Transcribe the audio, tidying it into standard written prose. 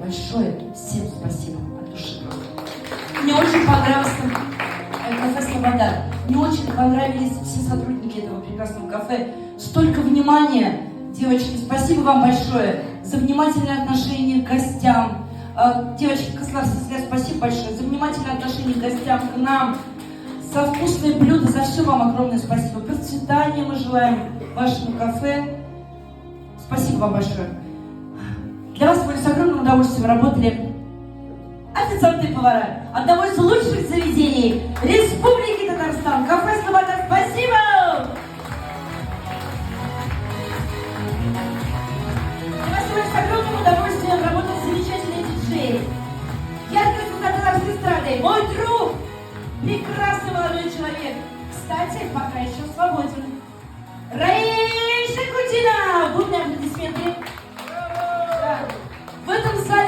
большое всем спасибо от души. Мне очень понравился кафе «Слобода». Мне очень понравились все сотрудники этого прекрасного кафе. Столько внимания, девочки, спасибо вам большое за внимательное отношение к гостям. Девочки, Костлавская связь, спасибо большое за внимательное отношение к гостям, к нам, за вкусные блюда, за все вам огромное спасибо. Процветания мы желаем вашему кафе. Спасибо вам большое. Для вас мы с огромным удовольствием работали официанты и повара одного из лучших заведений Республики Татарстан. Кафе «Слобода». Спасибо! Для вас сегодня с огромным удовольствием работал замечательный диджей. Яркая звезда татарской эстрады, мой друг, прекрасный молодой человек. Кстати, пока еще свободен. Раиса Кутина! Бурные аплодисменты.